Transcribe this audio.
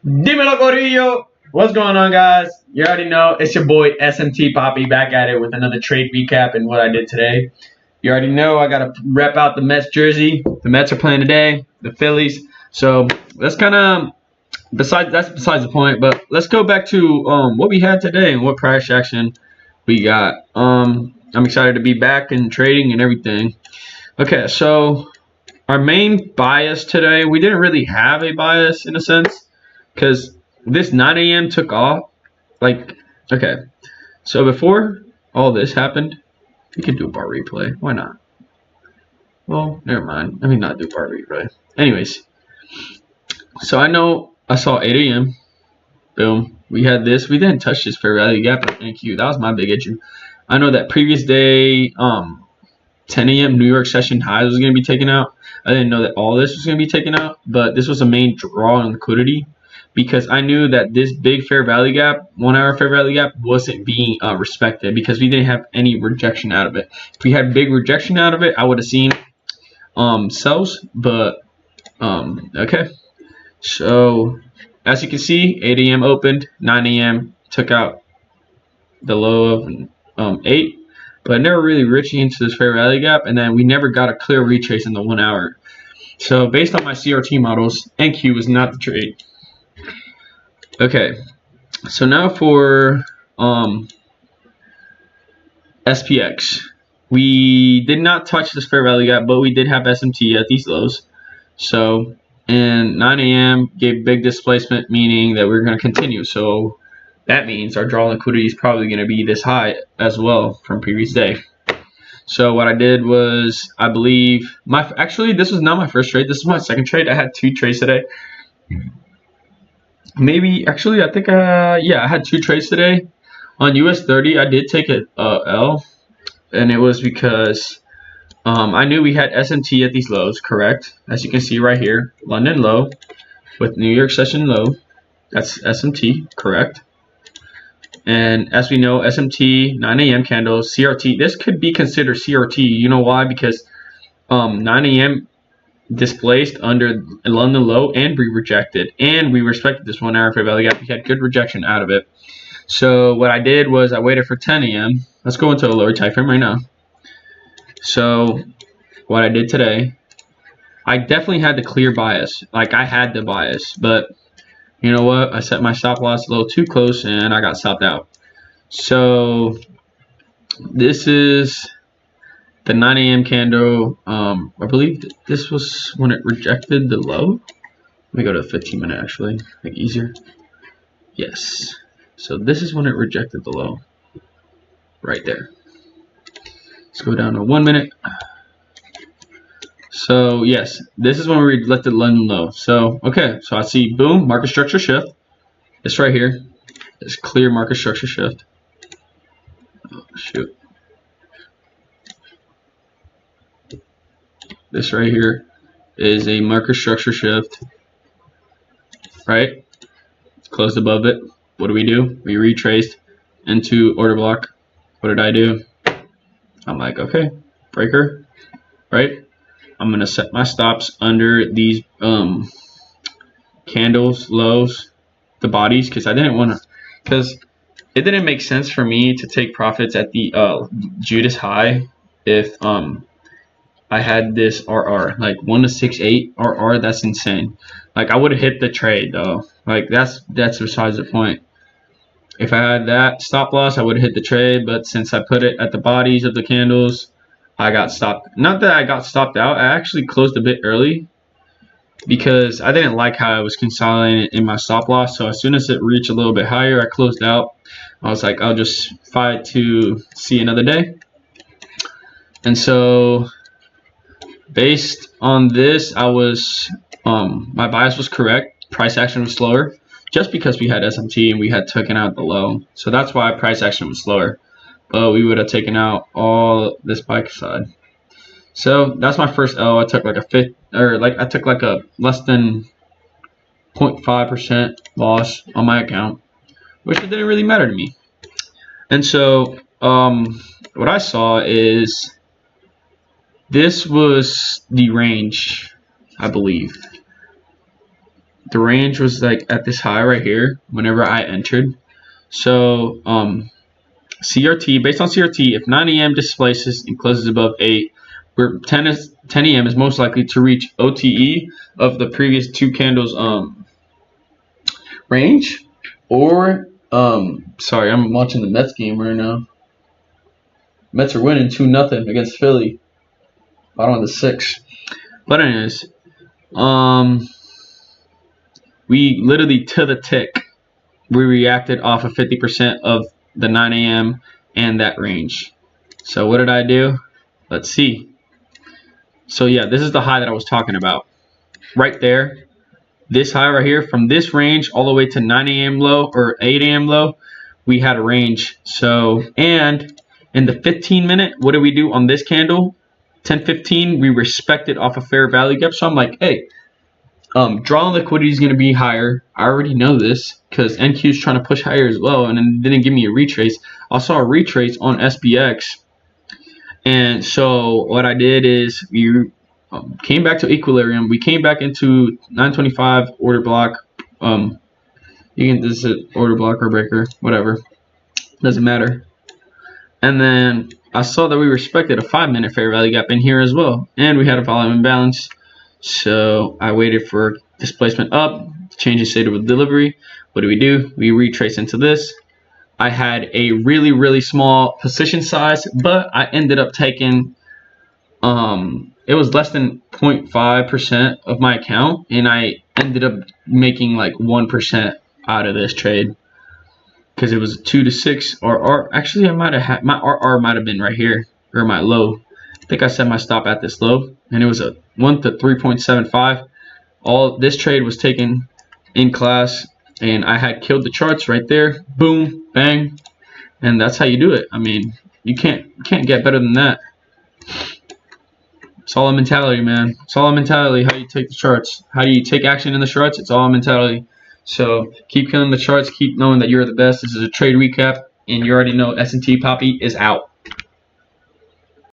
Dímelo, Corillo! What's going on, guys? You already know it's your boy SMT Poppy back at it with another trade recap and what I did today. You already know I gotta rep out the Mets jersey. The Mets are playing today, the Phillies. So let's kind of besides the point. But let's go back to what we had today and what price action we got. I'm excited to be back and trading and everything. Okay, so our main bias today, we didn't really have a bias in a sense. Because this 9 a.m. took off. Like, okay. So before all this happened, we could do a bar replay. Why not? Well, never mind. Let me not do bar replay. Anyways. So I saw 8 a.m. Boom. We had this. We didn't touch this fair value gap. Thank you. That was my big issue. I know that previous day, 10 a.m. New York session highs was going to be taken out. I didn't know that all this was going to be taken out. But this was a main draw in liquidity. Because I knew that this big fair value gap, 1 hour fair value gap, wasn't being respected because we didn't have any rejection out of it. If we had big rejection out of it, I would have seen sells. But okay. So as you can see, 8 a.m. opened, 9 a.m. took out the low of 8, but never really reaching into this fair value gap, and then we never got a clear retrace in the 1 hour. So based on my CRT models, NQ was not the trade. Okay, so now for SPX. We did not touch this fair value gap, but we did have SMT at these lows. So, and 9 a.m. gave big displacement, meaning that we're going to continue. So that means our draw liquidity is probably going to be this high as well from previous day. So what I did was, I believe, actually this was not my first trade. This is my second trade. I had 2 trades today. Maybe actually I think yeah, I had 2 trades today. On US30 I did take a L, and it was because I knew we had SMT at these lows, correct? As you can see right here, London low with New York session low. That's SMT, correct? And as we know, SMT 9 a.m. candles, CRT. This could be considered CRT. You know why? Because 9 a.m. displaced under London low and we rejected, and we respected this 1 hour fair value gap. We had good rejection out of it. So what I did was I waited for 10 a.m. Let's go into a lower time frame right now. So what I did today, I definitely had the clear bias. Like I had the bias, but you know what? I set my stop loss a little too close and I got stopped out. So this is the 9 a.m. candle. I believe this was when it rejected the low. Let me go to 15-minute actually, make it easier. Yes. So this is when it rejected the low. Right there. Let's go down to 1 minute. So yes, this is when we left the London low. So okay, so I see boom, market structure shift. It's right here. It's clear market structure shift. Oh, shoot. This right here is a market structure shift, right? Closed above it. What do? We retraced into order block. What did I do? I'm like, okay, breaker, right? I'm gonna set my stops under these candles, lows, the bodies, because I didn't want to, because it didn't make sense for me to take profits at the Judas high if I had this RR, like 1 to 6.8 RR. That's insane. Like I would have hit the trade though. Like that's besides the point. If I had that stop loss, I would have hit the trade. But since I put it at the bodies of the candles, I got stopped. Not that I got stopped out. I actually closed a bit early because I didn't like how I was consolidating in my stop loss. So as soon as it reached a little bit higher, I closed out. I was like, I'll just fight to see another day. And so based on this, I was my bias was correct. Price action was slower just because we had SMT and we had taken out the low. So that's why price action was slower. But we would have taken out all this bike side. So that's my first L. I took like a I took like a less than 0.5% loss on my account, which it didn't really matter to me. And so what I saw is this was the range, I believe. the range was like at this high right here whenever I entered. So CRT, based on CRT, if 9 a.m. displaces and closes above 8, where 10 a.m. is most likely to reach OTE of the previous 2 candles range, or sorry, I'm watching the Mets game right now. Mets are winning 2-0 against Philly. Bottom of the 6th. But anyways, we literally to the tick, we reacted off of 50% of the 9 a.m. and that range. So what did I do? Let's see. So yeah, this is the high that I was talking about. Right there. This high right here, from this range all the way to 9 a.m. low or 8 a.m. low, we had a range. So, and in the 15-minute, what did we do on this candle? 10-15, we respected off a fair value gap. So I'm like, hey, draw on liquidity is going to be higher. I already know this because NQ is trying to push higher as well, and then didn't give me a retrace. I saw a retrace on SPX, and so what I did is we came back to equilibrium. We came back into 925 order block. You can, this is order block or breaker, whatever, doesn't matter. And then I saw that we respected a 5-minute fair value gap in here as well, and we had a volume imbalance. So I waited for displacement up, change the state of delivery. What do? We retrace into this. I had a really small position size, but I ended up taking it was less than 0.5% of my account, and I ended up making like 1% out of this trade because it was 2 to 6 or actually I might have had my RR might have been right here, or my low. I think I set my stop at this low, and it was a 1 to 3.75. All this trade was taken in class, and I had killed the charts right there. Boom, bang, and that's how you do it. I mean, you can't get better than that. It's all a mentality, man. It's all a mentality. How you take the charts. How do you take action in the charts? It's all a mentality. So keep killing the charts. Keep knowing that you're the best. This is a trade recap, and you already know S&T Poppy is out.